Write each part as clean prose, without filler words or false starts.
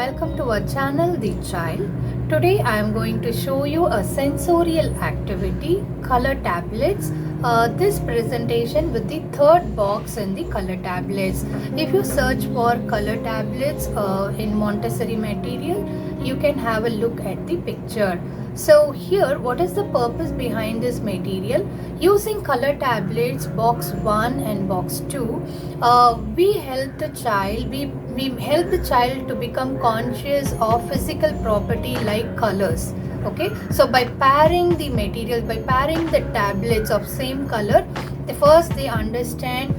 welcome to our channel The Child. Today I am going to show you a sensorial activity, color tablets. This presentation with the third box in the color tablets. If you search for color tablets in Montessori material, you can have a look at the picture. So here, what is the purpose behind this material? Using color tablets, box 1 and box 2, we help the child, we help the child to become conscious of physical property like colors. Okay, so by pairing the materials, by pairing the tablets of same color, first they understand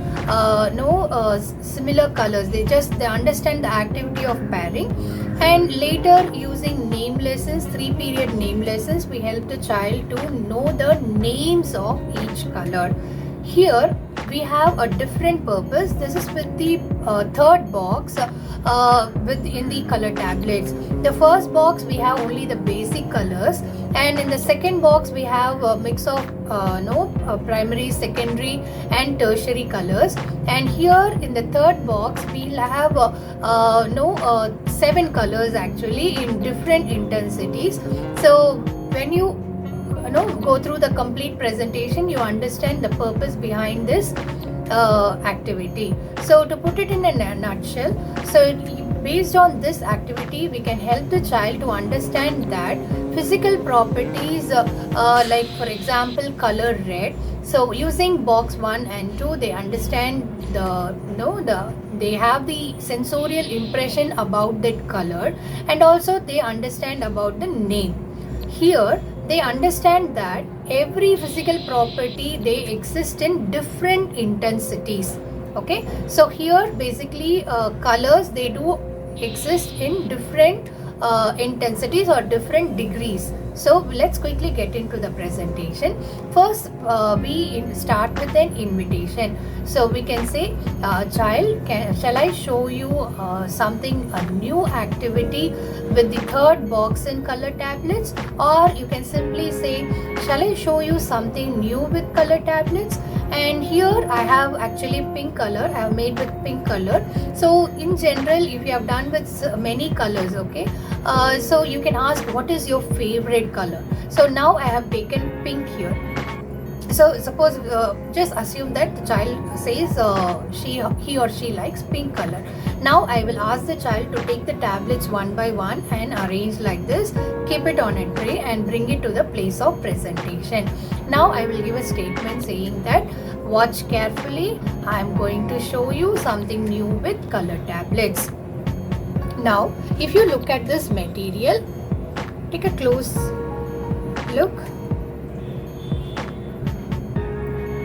similar colors, they understand the activity of pairing, and later using name lessons, 3-period name lessons, we help the child to know the names of each color. Here we have a different purpose. This is with the third box in the color tablets. The first box we have only the basic colors, and in the second box we have a mix of primary, secondary and tertiary colors, and here in the third box we'll have 7 colors actually in different intensities. So when you go through the complete presentation, you understand the purpose behind this activity. So to put it in a nutshell, so based on this activity we can help the child to understand that physical properties like for example color red. So using box 1 and 2, they understand they have the sensorial impression about that color, and also they understand about the name. Here they understand that every physical property, they exist in different intensities. Okay, so here basically colors, they do exist in different intensities or different degrees. So let's quickly get into the presentation. First we start with an invitation. So we can say, child, shall I show you a new activity with the third box in color tablets? Or you can simply say, shall I show you something new with color tablets? And here I have actually pink color, I have made with pink color. So in general, if you have done with many colors, okay, so you can ask what is your favorite color. So now I have taken pink here. So suppose just assume that the child says he or she likes pink color. Now I will ask the child to take the tablets one by one and arrange like this, keep it on a tray and bring it to the place of presentation. Now I will give a statement saying that, watch carefully, I am going to show you something new with color tablets. Now if you look at this material, take a close look.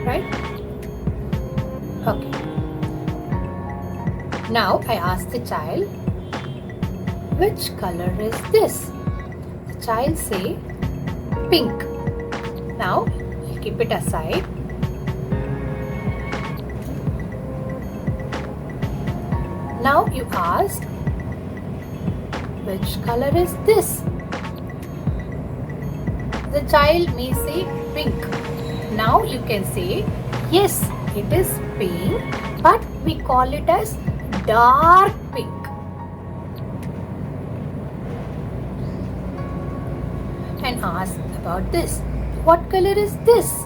Right? Okay. Now I ask the child, which color is this? The child say pink. Now you keep it aside. Now you ask, which color is this? The child may say pink. Now you can say, yes, it is pink, but we call it as dark pink. And ask about this. What color is this?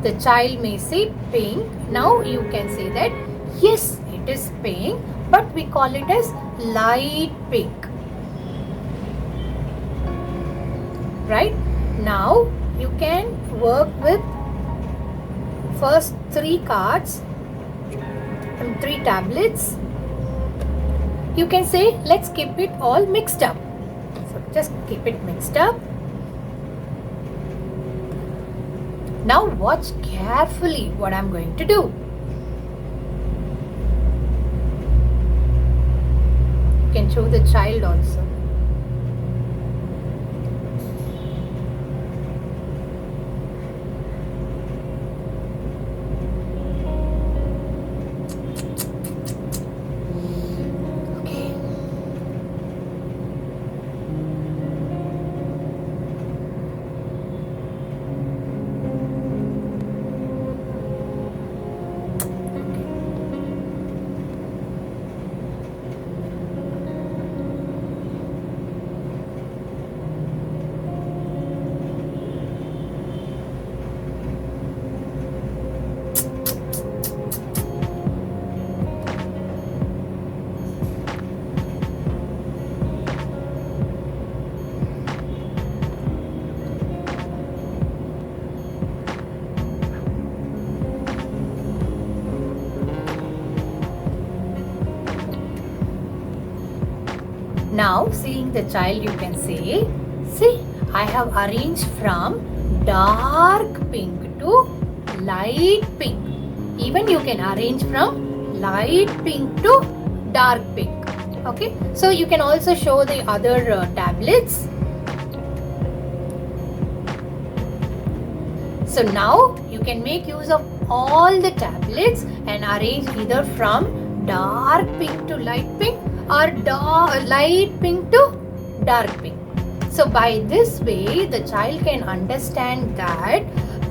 The child may say pink. Now you can say that, yes, it is pink, but we call it as light pink. Right? Now you can work with first 3 cards and 3 tablets. You can say, let's keep it all mixed up. So just keep it mixed up. Now watch carefully what I'm going to do. You can show the child also. Now seeing the child, you can say, see, I have arranged from dark pink to light pink. Even you can arrange from light pink to dark pink. Okay, so you can also show the other tablets. So now you can make use of all the tablets and arrange either from dark pink to light pink or light pink to dark pink. So by this way, the child can understand that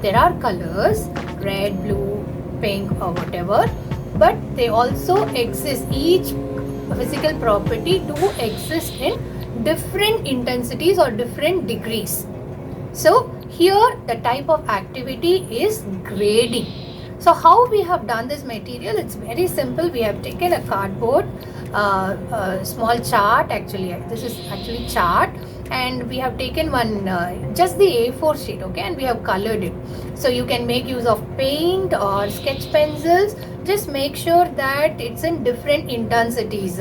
there are colors, red, blue, pink or whatever, but they also exist. Each physical property do exist in different intensities or different degrees. So here the type of activity is grading. So how we have done this material, it's very simple. We have taken a cardboard, small chart, actually this is actually chart, and we have taken one just the A4 sheet, okay, and we have colored it. So you can make use of paint or sketch pencils. Just make sure that it's in different intensities.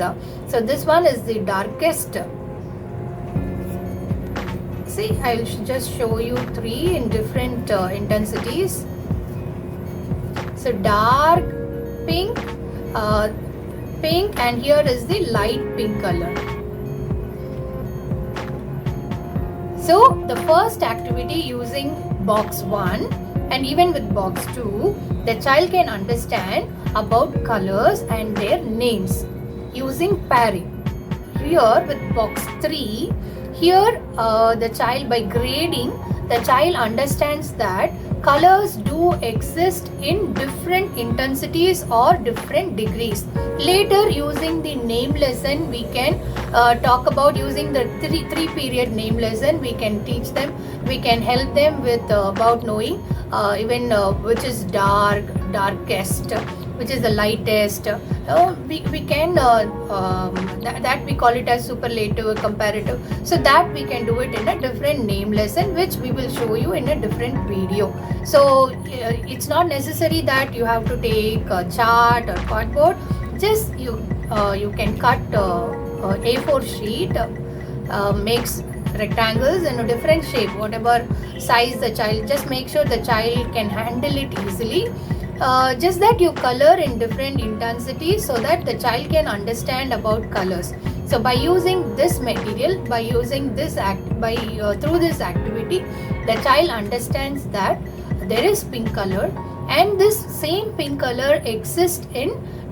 So this one is the darkest. See, I'll just show you 3 in different intensities. So dark pink, pink, and here is the light pink color. So the first activity using box 1 and even with box 2, the child can understand about colors and their names using pairing. Here with box 3, here the child, by grading, the child understands that colors do exist in different intensities or different degrees. Later, using the name lesson, we can talk about using the three period name lesson. We can teach them, we can help them with about knowing even which is darkest, which is the lightest. We can that we call it as superlative, comparative. So that we can do it in a different name lesson, which we will show you in a different video. So it's not necessary that you have to take a chart or cardboard. Just you can cut A4 sheet, makes rectangles in a different shape, whatever size the child. Just make sure the child can handle it easily. Just that you color in different intensities so that the child can understand about colors. So by using this material, by using this through this activity, the child understands that there is pink color and this same pink color exists in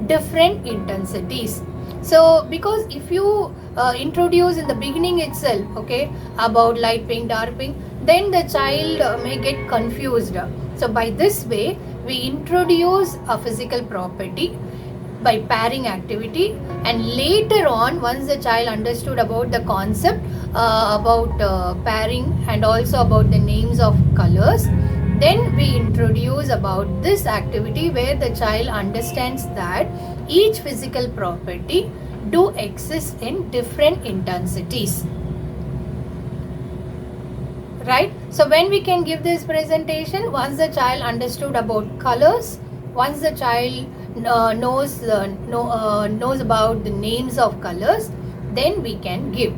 different intensities. So because if you introduce in the beginning itself, okay, about light pink, dark pink, then the child may get confused. So by this way, we introduce a physical property by pairing activity, and later on, once the child understood about the concept about pairing and also about the names of colors, then we introduce about this activity where the child understands that each physical property do exist in different intensities. Right? So when we can give this presentation, once the child understood about colors, once the child knows about the names of colors, then we can give.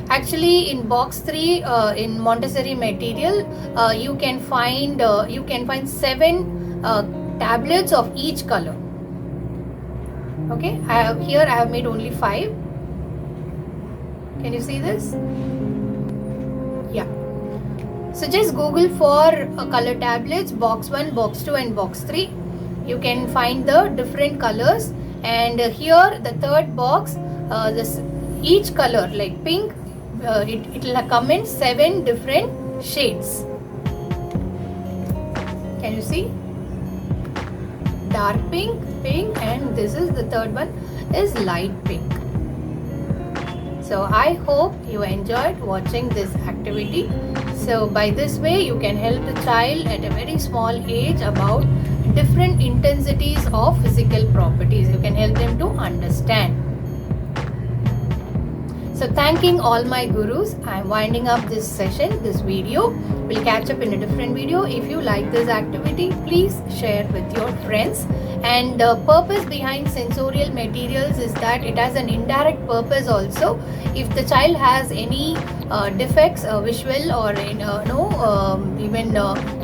Actually, in box 3 in Montessori material, you can find 7 tablets of each color. Okay, I have made only 5. Can you see this? Yeah. So just Google for color tablets, box 1, box 2 and box 3. You can find the different colors, and here the third box, each color like pink, it will come in 7 different shades. Can you see? Dark pink, pink, and this is the third one is light pink. So I hope you enjoyed watching this activity. So by this way, you can help the child at a very small age about different intensities of physical properties. You can help them to understand. So thanking all my gurus, I'm winding up this session, this video. We'll catch up in a different video. If you like this activity, please share with your friends. And the purpose behind sensorial materials is that it has an indirect purpose also. If the child has any defects, visual or even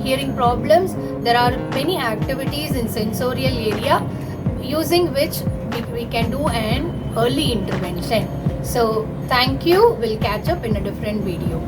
hearing problems, there are many activities in sensorial area using which we can do an early intervention. So thank you. We'll catch up in a different video.